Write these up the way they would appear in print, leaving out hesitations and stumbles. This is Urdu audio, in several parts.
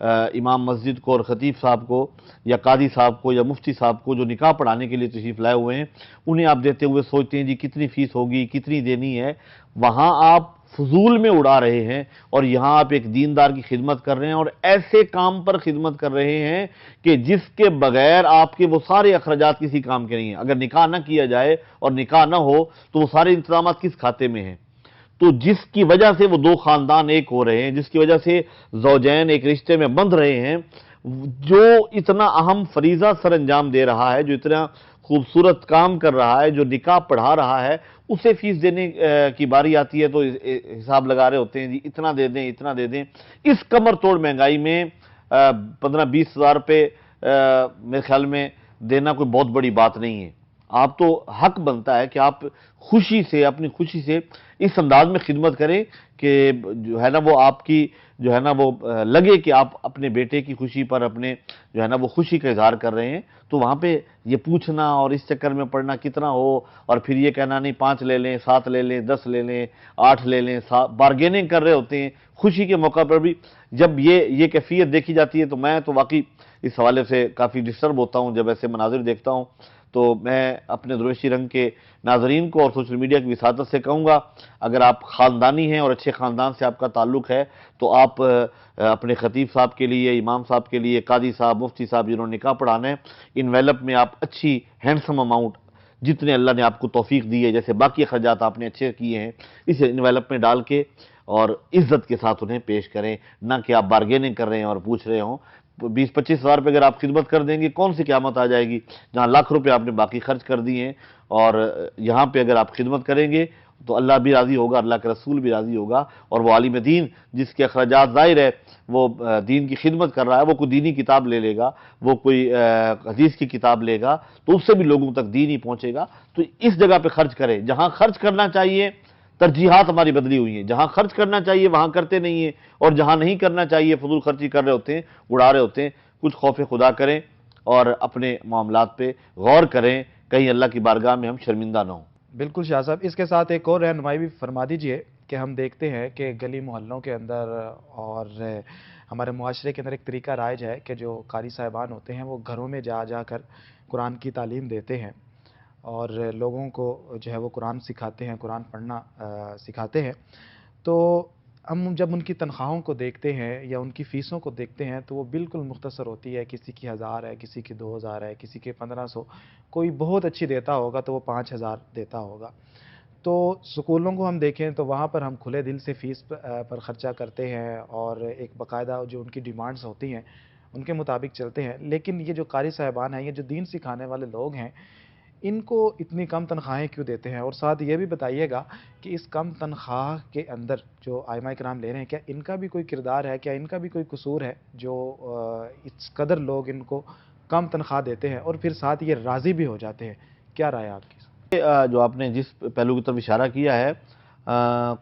امام مسجد کو اور خطیب صاحب کو یا قاضی صاحب کو یا مفتی صاحب کو جو نکاح پڑھانے کے لیے تشریف لائے ہوئے ہیں انہیں آپ دیتے ہوئے سوچتے ہیں جی کتنی فیس ہوگی، کتنی دینی ہے، وہاں آپ فضول میں اڑا رہے ہیں، اور یہاں آپ ایک دیندار کی خدمت کر رہے ہیں اور ایسے کام پر خدمت کر رہے ہیں کہ جس کے بغیر آپ کے وہ سارے اخراجات کسی کام کے نہیں ہیں۔ اگر نکاح نہ کیا جائے اور نکاح نہ ہو تو وہ سارے انتظامات کس کھاتے میں ہیں؟ تو جس کی وجہ سے وہ دو خاندان ایک ہو رہے ہیں، جس کی وجہ سے زوجین ایک رشتے میں بندھ رہے ہیں، جو اتنا اہم فریضہ سر انجام دے رہا ہے، جو اتنا خوبصورت کام کر رہا ہے، جو نکاح پڑھا رہا ہے، اسے فیس دینے کی باری آتی ہے تو حساب لگا رہے ہوتے ہیں جی اتنا دے دیں اتنا دے دیں۔ اس کمر توڑ مہنگائی میں 15-20 ہزار روپے میرے خیال میں دینا کوئی بہت بڑی بات نہیں ہے۔ آپ تو حق بنتا ہے کہ آپ خوشی سے، اپنی خوشی سے اس انداز میں خدمت کریں کہ جو ہے نا وہ آپ کی جو ہے نا وہ لگے کہ آپ اپنے بیٹے کی خوشی پر اپنے جو ہے نا وہ خوشی کا اظہار کر رہے ہیں۔ تو وہاں پہ یہ پوچھنا اور اس چکر میں پڑھنا کتنا ہو، اور پھر یہ کہنا نہیں 5 لے لیں، 7 لے لیں، 10 لے لیں، 8 لے لیں، بارگیننگ کر رہے ہوتے ہیں خوشی کے موقع پر بھی۔ جب یہ کیفیت دیکھی جاتی ہے تو میں تو واقعی اس حوالے سے کافی ڈسٹرب ہوتا ہوں جب ایسے مناظر دیکھتا ہوں۔ تو میں اپنے درویشی رنگ کے ناظرین کو اور سوشل میڈیا کی وساطت سے کہوں گا، اگر آپ خاندانی ہیں اور اچھے خاندان سے آپ کا تعلق ہے تو آپ اپنے خطیب صاحب کے لیے، امام صاحب کے لیے، قاضی صاحب، مفتی صاحب جنہوں نے نکاح پڑھانا ہے، انویلپ میں آپ اچھی ہینڈسم اماؤنٹ جتنے اللہ نے آپ کو توفیق دی ہے، جیسے باقی اخراجات آپ نے اچھے کیے ہیں، اسے انویلپ میں ڈال کے اور عزت کے ساتھ انہیں پیش کریں، نہ کہ آپ بارگیننگ کر رہے ہیں اور پوچھ رہے ہوں۔ 20-25 ہزار روپے اگر آپ خدمت کر دیں گے، کون سی قیامت آ جائے گی جہاں لاکھ روپے آپ نے باقی خرچ کر دیے ہیں، اور یہاں پہ اگر آپ خدمت کریں گے تو اللہ بھی راضی ہوگا، اللہ کے رسول بھی راضی ہوگا، اور وہ عالم دین جس کے اخراجات ظاہر ہے وہ دین کی خدمت کر رہا ہے، وہ کوئی دینی کتاب لے لے گا، وہ کوئی حدیث کی کتاب لے گا تو اس سے بھی لوگوں تک دین ہی پہنچے گا۔ تو اس جگہ پہ خرچ کریں جہاں خرچ کرنا چاہیے۔ ترجیحات ہماری بدلی ہوئی ہیں، جہاں خرچ کرنا چاہیے وہاں کرتے نہیں ہیں، اور جہاں نہیں کرنا چاہیے فضول خرچی کر رہے ہوتے ہیں، اڑا رہے ہوتے ہیں۔ کچھ خوف خدا کریں اور اپنے معاملات پہ غور کریں، کہیں اللہ کی بارگاہ میں ہم شرمندہ نہ ہوں۔ بالکل شاہ صاحب، اس کے ساتھ ایک اور رہنمائی بھی فرما دیجئے کہ ہم دیکھتے ہیں کہ گلی محلوں کے اندر اور ہمارے معاشرے کے اندر ایک طریقہ رائج ہے کہ جو قاری صاحبان ہوتے ہیں وہ گھروں میں جا جا کر قرآن کی تعلیم دیتے ہیں اور لوگوں کو جو ہے وہ قرآن سکھاتے ہیں، قرآن پڑھنا سکھاتے ہیں۔ تو ہم جب ان کی تنخواہوں کو دیکھتے ہیں یا ان کی فیسوں کو دیکھتے ہیں تو وہ بالکل مختصر ہوتی ہے، کسی کی 1000 ہے، کسی کی 2000 ہے، کسی کے 1500، کوئی بہت اچھی دیتا ہوگا تو وہ 5000 دیتا ہوگا۔ تو سکولوں کو ہم دیکھیں تو وہاں پر ہم کھلے دل سے فیس پر خرچہ کرتے ہیں اور ایک باقاعدہ جو ان کی ڈیمانڈز ہوتی ہیں ان کے مطابق چلتے ہیں، لیکن یہ جو قاری صاحبان ہیں، یہ جو دین سکھانے والے لوگ ہیں، ان کو اتنی کم تنخواہیں کیوں دیتے ہیں؟ اور ساتھ یہ بھی بتائیے گا کہ اس کم تنخواہ کے اندر جو ائمہ کرام لے رہے ہیں، کیا ان کا بھی کوئی کردار ہے، کیا ان کا بھی کوئی قصور ہے جو اس قدر لوگ ان کو کم تنخواہ دیتے ہیں اور پھر ساتھ یہ راضی بھی ہو جاتے ہیں؟ کیا رائے ہے آپ کی؟ جو آپ نے جس پہلو کی طرف اشارہ کیا ہے،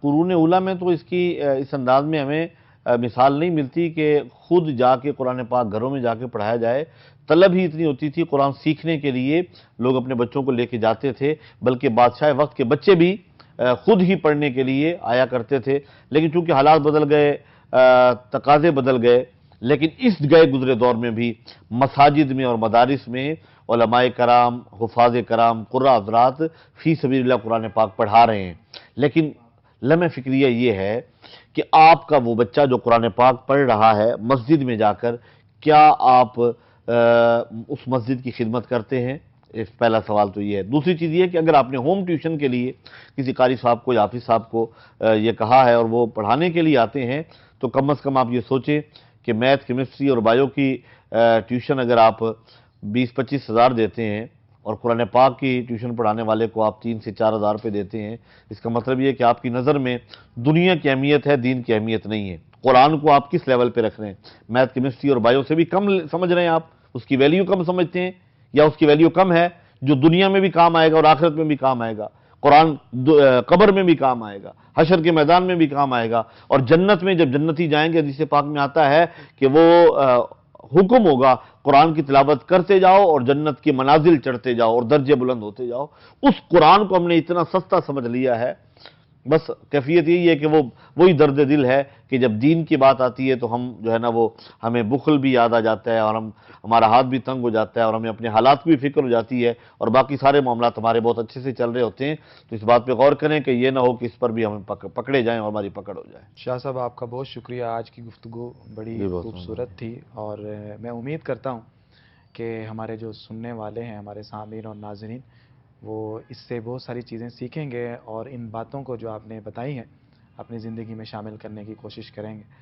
قرون اولیٰ میں تو اس کی اس انداز میں ہمیں مثال نہیں ملتی کہ خود جا کے قرآن پاک گھروں میں جا کے پڑھایا جائے۔ طلب ہی اتنی ہوتی تھی، قرآن سیکھنے کے لیے لوگ اپنے بچوں کو لے کے جاتے تھے، بلکہ بادشاہ وقت کے بچے بھی خود ہی پڑھنے کے لیے آیا کرتے تھے۔ لیکن چونکہ حالات بدل گئے، تقاضے بدل گئے، لیکن اس گئے گزرے دور میں بھی مساجد میں اور مدارس میں علماء کرام، حفاظ کرام، قراء حضرات فی سبیل اللہ قرآن پاک پڑھا رہے ہیں۔ لیکن لمحہ فکریہ یہ ہے کہ آپ کا وہ بچہ جو قرآن پاک پڑھ رہا ہے مسجد میں جا کر، کیا آپ اس مسجد کی خدمت کرتے ہیں؟ پہلا سوال تو یہ ہے۔ دوسری چیز یہ ہے کہ اگر آپ نے ہوم ٹیوشن کے لیے کسی قاری صاحب کو یا حافظ صاحب کو یہ کہا ہے اور وہ پڑھانے کے لیے آتے ہیں، تو کم از کم آپ یہ سوچیں کہ میتھ، کیمسٹری اور بایو کی ٹیوشن اگر آپ 20-25 ہزار دیتے ہیں اور قرآن پاک کی ٹیوشن پڑھانے والے کو آپ 3 سے 4 ہزار روپے دیتے ہیں، اس کا مطلب یہ ہے کہ آپ کی نظر میں دنیا کی اہمیت ہے، دین کی اہمیت نہیں ہے۔ قرآن کو آپ کس لیول پہ رکھ رہے ہیں؟ میتھ، کیمسٹری اور بایو سے بھی کم سمجھ رہے ہیں آپ؟ اس کی ویلیو کم سمجھتے ہیں، یا اس کی ویلیو کم ہے جو دنیا میں بھی کام آئے گا اور آخرت میں بھی کام آئے گا؟ قرآن قبر میں بھی کام آئے گا، حشر کے میدان میں بھی کام آئے گا، اور جنت میں جب جنتی جائیں گے، حدیث پاک میں آتا ہے کہ وہ حکم ہوگا قرآن کی تلاوت کرتے جاؤ اور جنت کی منازل چڑھتے جاؤ اور درجے بلند ہوتے جاؤ۔ اس قرآن کو ہم نے اتنا سستا سمجھ لیا ہے بس کیفیت یہی ہے کہ وہی درد دل ہے کہ جب دین کی بات آتی ہے تو ہم جو ہے نا وہ ہمیں بخل بھی یاد آ جاتا ہے، اور ہمارا ہاتھ بھی تنگ ہو جاتا ہے، اور ہمیں اپنے حالات کی بھی فکر ہو جاتی ہے، اور باقی سارے معاملات ہمارے بہت اچھے سے چل رہے ہوتے ہیں. تو اس بات پہ غور کریں کہ یہ نہ ہو کہ اس پر بھی ہمیں پکڑے جائیں اور ہماری پکڑ ہو جائے. شاہ صاحب آپ کا بہت شکریہ، آج کی گفتگو بڑی جی بہت خوبصورت تھی، اور میں امید کرتا ہوں کہ ہمارے جو سننے والے ہیں، ہمارے سامعین اور ناظرین، وہ اس سے بہت ساری چیزیں سیکھیں گے اور ان باتوں کو جو آپ نے بتائی ہیں اپنی زندگی میں شامل کرنے کی کوشش کریں گے.